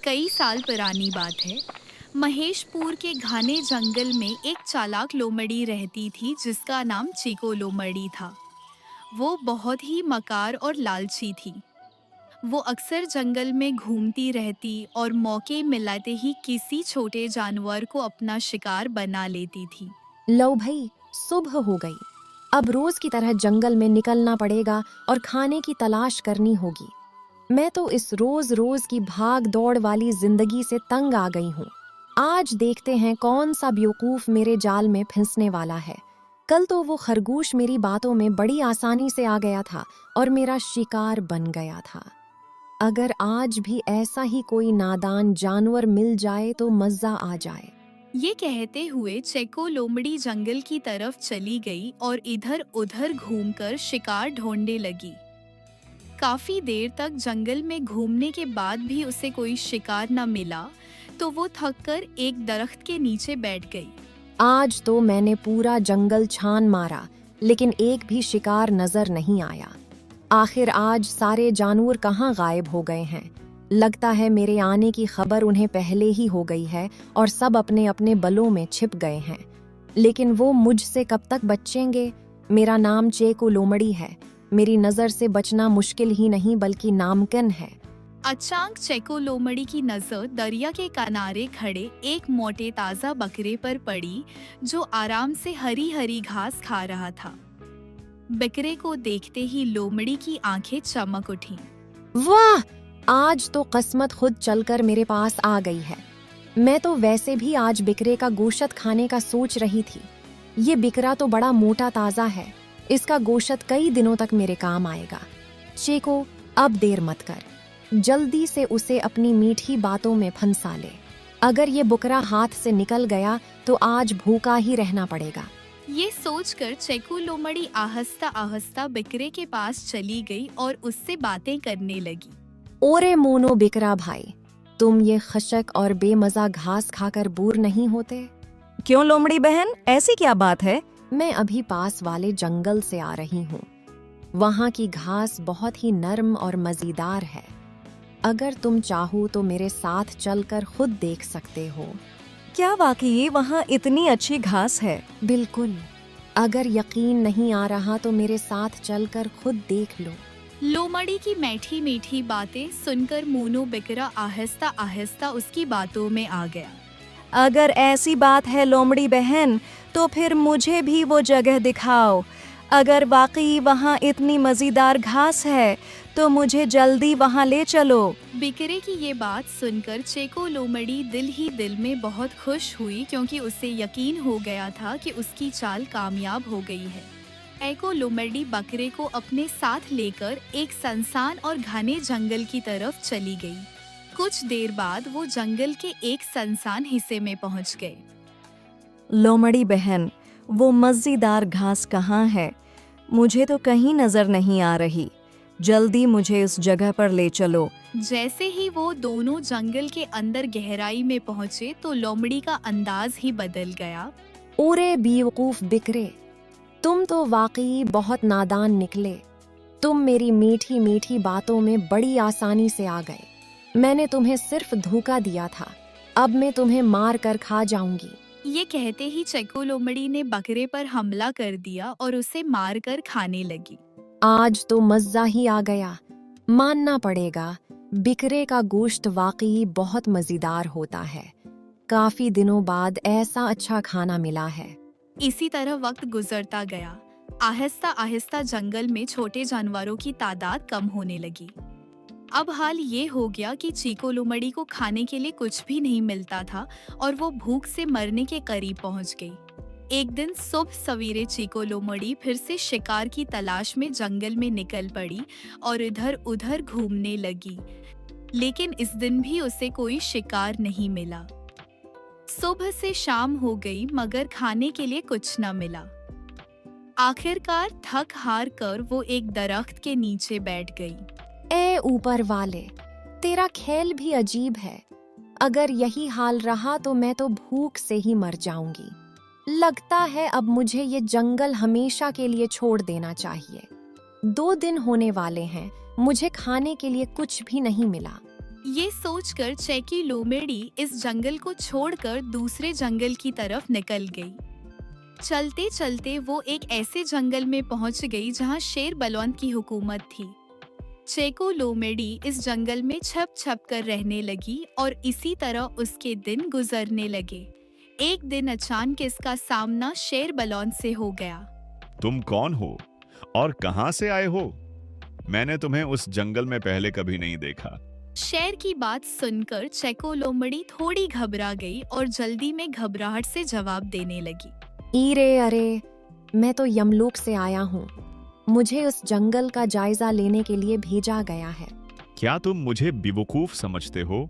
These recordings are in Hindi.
कई साल पुरानी बात है। महेशपुर के घने जंगल में एक चालाक लोमड़ी रहती थी जिसका नाम चीको लोमड़ी था। वो बहुत ही मकार और लालची थी। वो अक्सर जंगल में घूमती रहती और मौके मिलाते ही किसी छोटे जानवर को अपना शिकार बना लेती थी। लो भाई, सुबह हो गई। अब रोज की तरह जंगल में निकलना पड़ेगा और खाने की तलाश करनी होगी। मैं तो इस रोज रोज की भाग दौड़ वाली जिंदगी से तंग आ गई हूँ। आज देखते हैं कौन सा बेवकूफ मेरे जाल में फंसने वाला है। कल तो वो खरगोश मेरी बातों में बड़ी आसानी से आ गया था और मेरा शिकार बन गया था। अगर आज भी ऐसा ही कोई नादान जानवर मिल जाए तो मजा आ जाए। ये कहते हुए चेको लोमड़ी जंगल की तरफ चली गई और इधर उधर घूमकर शिकार ढूंढने लगी। काफी देर तक जंगल में घूमने के बाद भी उसे कोई शिकार न मिला, तो वो थककर एक दरख्त के नीचे बैठ गई। आज तो मैंने पूरा जंगल छान मारा, लेकिन एक भी शिकार नजर नहीं आया। आखिर आज सारे जानवर कहाँ गायब हो गए हैं? लगता है मेरे आने की खबर उन्हें पहले ही हो गई है और सब अपने अपने बलों में छिप गए हैं। लेकिन वो मुझसे कब तक बचेंगे? मेरा नाम चेको लोमड़ी है। मेरी नजर से बचना मुश्किल ही नहीं बल्कि नामुमकिन है। अचानक चेको लोमड़ी की नजर दरिया के किनारे खड़े एक मोटे ताजा बकरे पर पड़ी जो आराम से हरी हरी घास खा रहा था। बकरे को देखते ही लोमड़ी की आंखें चमक उठी। वाह! आज तो किस्मत खुद चलकर मेरे पास आ गई है। मैं तो वैसे भी आज बकरे का गोश्त खाने का सोच रही थी। ये बकरा तो बड़ा मोटा ताजा है। इसका गोश्त कई दिनों तक मेरे काम आएगा। चेको, अब देर मत कर। जल्दी से उसे अपनी मीठी बातों में फंसा ले। अगर ये बकरा हाथ से निकल गया तो आज भूखा ही रहना पड़ेगा। ये सोचकर चेको लोमड़ी आहिस्ता आहिस्ता बकरे के पास चली गई और उससे बातें करने लगी। ओरे मोनो बकरा भाई, तुम ये खशक और बेमजा घास खाकर बोर नहीं होते? क्यों लोमड़ी बहन, ऐसी क्या बात है? मैं अभी पास वाले जंगल से आ रही हूँ। वहाँ की घास बहुत ही नरम और मजेदार है। अगर तुम चाहो तो मेरे साथ चलकर खुद देख सकते हो। क्या वाकई वहाँ इतनी अच्छी घास है? बिल्कुल। अगर यकीन नहीं आ रहा तो मेरे साथ चलकर खुद देख लो। लोमड़ी की मीठी मीठी बातें सुनकर मोनो बकरा आहिस्ता आहिस्ता उसकी बातों में आ गया। अगर ऐसी बात है लोमड़ी बहन, तो फिर मुझे भी वो जगह दिखाओ। अगर वाकई वहाँ इतनी मजेदार घास है तो मुझे जल्दी वहाँ ले चलो। बकरे की ये बात सुनकर चेको लोमड़ी दिल ही दिल में बहुत खुश हुई, क्योंकि उसे यकीन हो गया था कि उसकी चाल कामयाब हो गई है। चेको लोमड़ी बकरे को अपने साथ लेकर एक सुनसान और घने जंगल की तरफ चली गई। कुछ देर बाद वो जंगल के एक सुनसान हिस्से में पहुंच गए। लोमड़ी बहन, वो मजेदार घास कहाँ है? मुझे तो कहीं नजर नहीं आ रही। जल्दी मुझे उस जगह पर ले चलो। जैसे ही वो दोनों जंगल के अंदर गहराई में पहुंचे तो लोमड़ी का अंदाज ही बदल गया। ओरे बेवकूफ बकरे, तुम तो वाकई बहुत नादान निकले। तुम मेरी मीठी मीठी बातों में बड़ी आसानी से आ गए। मैंने तुम्हें सिर्फ धोखा दिया था। अब मैं तुम्हें मार कर खा जाऊंगी। ये कहते ही चेको लोमड़ी ने बकरे पर हमला कर दिया और उसे मार कर खाने लगी। आज तो मजा ही आ गया। मानना पड़ेगा, बकरे का गोश्त वाकई बहुत मजेदार होता है। काफी दिनों बाद ऐसा अच्छा खाना मिला है। इसी तरह वक्त गुजरता गया। आहिस्ता आहिस्ता जंगल में छोटे जानवरों की तादाद कम होने लगी। अब हाल ये हो गया कि चीको लोमड़ी को खाने के लिए कुछ भी नहीं मिलता था और वो भूख से मरने के करीब पहुंच गई। एक दिन सुबह सवेरे चीको लोमड़ी फिर से शिकार की तलाश में जंगल में निकल पड़ी और इधर उधर घूमने लगी, लेकिन इस दिन भी उसे कोई शिकार नहीं मिला। सुबह से शाम हो गई मगर खाने के लिए कुछ न मिला। आखिरकार थक हार कर वो एक दरख्त के नीचे बैठ गई। ए ऊपर वाले, तेरा खेल भी अजीब है। अगर यही हाल रहा तो मैं तो भूख से ही मर जाऊंगी। लगता है अब मुझे ये जंगल हमेशा के लिए छोड़ देना चाहिए। 2 दिन होने वाले हैं, मुझे खाने के लिए कुछ भी नहीं मिला। ये सोचकर चैकी लोमड़ी इस जंगल को छोड़कर दूसरे जंगल की तरफ निकल गई। चलते चलते वो एक ऐसे जंगल में पहुंच गई जहां शेर बलवंत की हुकूमत थी। चेको लोमड़ी इस जंगल में छप छप कर रहने लगी और इसी तरह उसके दिन गुजरने लगे। एक दिन अचानक इसका सामना शेर बलवंत से हो गया। तुम कौन हो और कहां से आए हो? मैंने तुम्हें उस जंगल में पहले कभी नहीं देखा। शेर की बात सुनकर चेको लोमड़ी थोड़ी घबरा गई और जल्दी में घबराहट से जवाब देने लगी। ईरे अरे, मैं तो यमलोक से आया हूँ। मुझे उस जंगल का जायजा लेने के लिए भेजा गया है। क्या तुम मुझे बेवकूफ समझते हो?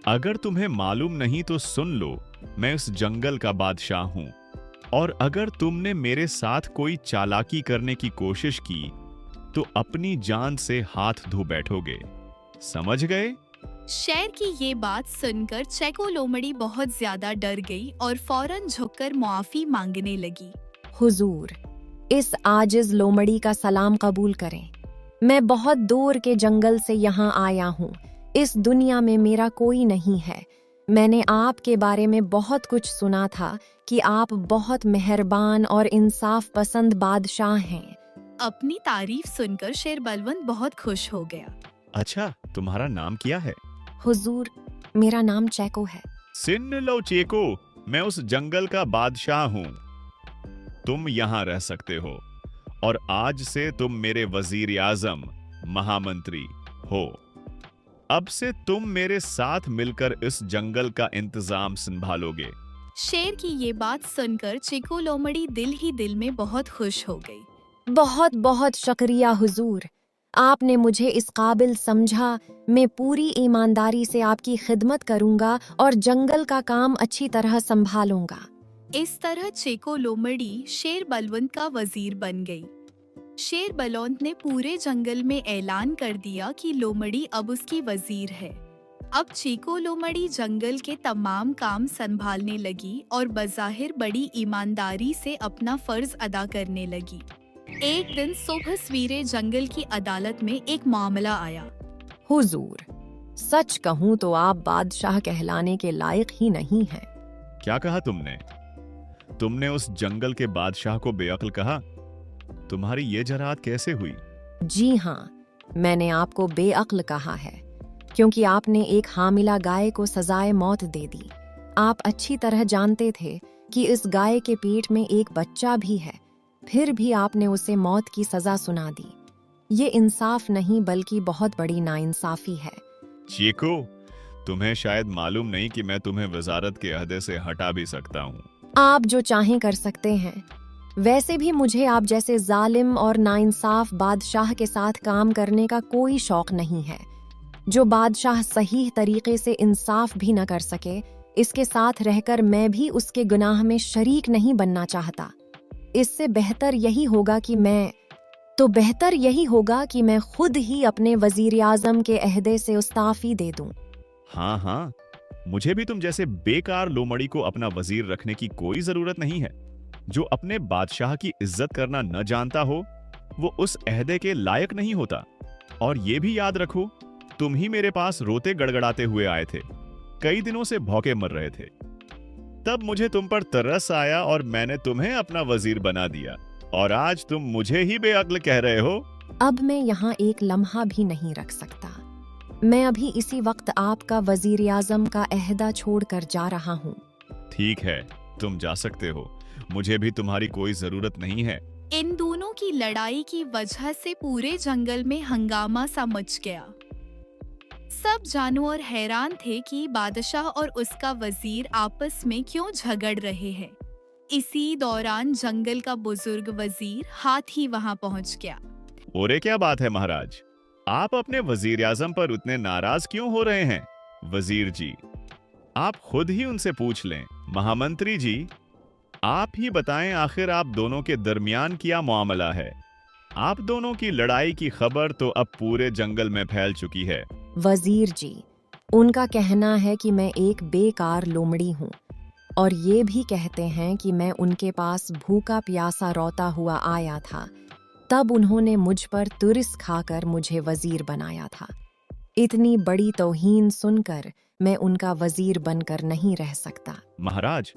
अगर तुम्हें मालूम नहीं तो सुन लो, मैं उस जंगल का बादशाह हूं और अगर तुमने मेरे साथ कोई चालाकी करने की कोशिश की तो अपनी जान से हाथ धो बैठोगे। समझ गए? शेर की ये बात सुनकर चेको लोमड़ी बहुत ज्यादा डर गई और फौरन झुककर मुआफी मांगने लगी। हुजूर, इस आजिज लोमड़ी का सलाम कबूल करें। मैं बहुत दूर के जंगल से यहाँ आया हूँ। इस दुनिया में मेरा कोई नहीं है। मैंने आपके बारे में बहुत कुछ सुना था कि आप बहुत मेहरबान और इंसाफ पसंद बादशाह हैं। अपनी तारीफ सुनकर शेर बलवंत बहुत खुश हो गया। अच्छा, तुम्हारा नाम क्या है? हुजूर, मेरा नाम चेको है। सुन लो चेको, मैं उस जंगल का बादशाह हूं। तुम यहां रह सकते हो और आज से तुम मेरे वजीर आजम, महामंत्री हो। अब से तुम मेरे साथ मिलकर इस जंगल का इंतजाम संभालोगे। शेर की ये बात सुनकर चेको लोमड़ी दिल ही दिल में बहुत खुश हो गई। बहुत बहुत शुक्रिया हुजूर, आपने मुझे इस काबिल समझा। मैं पूरी ईमानदारी से आपकी खिदमत करूंगा और जंगल का काम अच्छी तरह संभालूंगा। इस तरह चेको लोमड़ी शेर बलवंत का वजीर बन गई। शेर बलवंत ने पूरे जंगल में ऐलान कर दिया कि लोमड़ी अब उसकी वजीर है। अब चीको लोमड़ी जंगल के तमाम काम संभालने लगी और बज़ाहिर बड़ी ईमानदारी से अपना फर्ज अदा करने लगी। एक दिन सुबह सवेरे जंगल की अदालत में एक मामला आया। हुजूर, सच कहूँ तो आप बादशाह कहलाने के लायक ही नहीं हैं। क्या कहा तुमने? तुमने उस जंगल के बादशाह को बेअक्ल कहा? तुम्हारी ये जरात कैसे हुई? जी हाँ, मैंने आपको बेअक्ल कहा है क्योंकि आपने एक हामिला गाय को सजाए मौत दे दी। आप अच्छी तरह जानते थे कि इस गाय के पेट में एक बच्चा भी है, फिर भी आपने उसे मौत की सजा सुना दी। ये इंसाफ नहीं बल्कि बहुत बड़ी नाइंसाफी है। चीको, तुम्हें शायद मालूम नहीं कि मैं तुम्हें वजारत के अहदे से हटा भी सकता हूँ। आप जो चाहें कर सकते हैं। वैसे भी मुझे आप जैसे जालिम और नाइंसाफ बादशाह के साथ काम करने का कोई शौक नहीं है। जो बादशाह सही तरीके से इंसाफ भी न कर सके, इसके साथ रहकर मैं भी उसके गुनाह में शरीक नहीं बनना चाहता। इससे बेहतर यही होगा कि मैं खुद ही अपने वजीर आजम के अहदे से इस्तीफा दे दूं। हाँ हाँ, मुझे भी तुम जैसे बेकार लोमड़ी को अपना वजीर रखने की कोई जरूरत नहीं है। जो अपने बादशाह की इज्जत करना न जानता हो, वो उस अहदे के लायक नहीं होता। और ये भी याद रखो, तुम ही मेरे पास रोते गड़गड़ाते हुए आए थे, कई दिनों से भौंके मर रहे थे। तब मुझे तुम पर तरस आया और मैंने तुम्हें अपना वजीर बना दिया, और आज तुम मुझे ही बेअक्ल कह रहे हो। अब मैं यहाँ एक लम्हा भी नहीं रख सकता। मैं अभी इसी वक्त आपका वजीर आजम का अहदा छोड़कर जा रहा हूँ। ठीक है, तुम जा सकते हो, मुझे भी तुम्हारी कोई जरूरत नहीं है। इन दोनों की लड़ाई की वजह से पूरे जंगल में हंगामा सा मच गया। सब जानवर हैरान थे कि बादशाह और उसका वजीर आपस में क्यों झगड़ रहे हैं। इसी दौरान जंगल का बुजुर्ग वजीर हाथी वहां पहुंच गया। ओरे, क्या बात है महाराज, आप अपने वजीर आजम पर उतने नाराज क्यों हो रहे हैं? वजीर जी, आप खुद ही उनसे पूछ लें। महामंत्री जी, आप ही बताएं, आखिर आप दोनों के दरमियान क्या मामला है? आप दोनों की लड़ाई की खबर तो अब पूरे जंगल में फैल चुकी है। वजीर जी, उनका कहना है कि मैं एक बेकार लोमड़ी हूँ और ये भी कहते हैं कि मैं उनके पास भूखा प्यासा रोता हुआ आया था, तब उन्होंने मुझ पर तुरस खाकर मुझे वजीर बनाया था। इतनी बड़ी तौहीन सुनकर मैं उनका वजीर बनकर नहीं रह सकता। महाराज,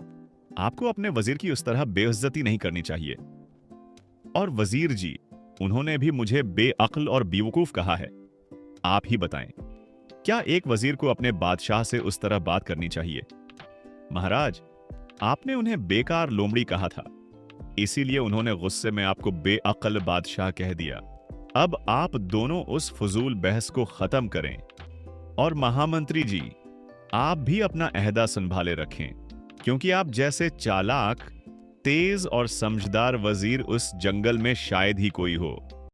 आपको अपने वजीर की उस तरह बेइज्जती नहीं करनी चाहिए। और वजीर जी, उन्होंने भी मुझे बेअक्ल और बेवकूफ कहा है। आप ही बताएं, क्या एक वजीर को अपने बादशाह से उस तरह बात करनी चाहिए? महाराज, आपने उन्हें बेकार लोमड़ी कहा था, इसीलिए उन्होंने गुस्से में आपको बेअक्ल बादशाह कह दिया। अब आप दोनों उस फजूल बहस को खत्म करें। और महामंत्री जी, आप भी अपना अहदा संभाले रखें, क्योंकि आप जैसे चालाक, तेज और समझदार वजीर उस जंगल में शायद ही कोई हो।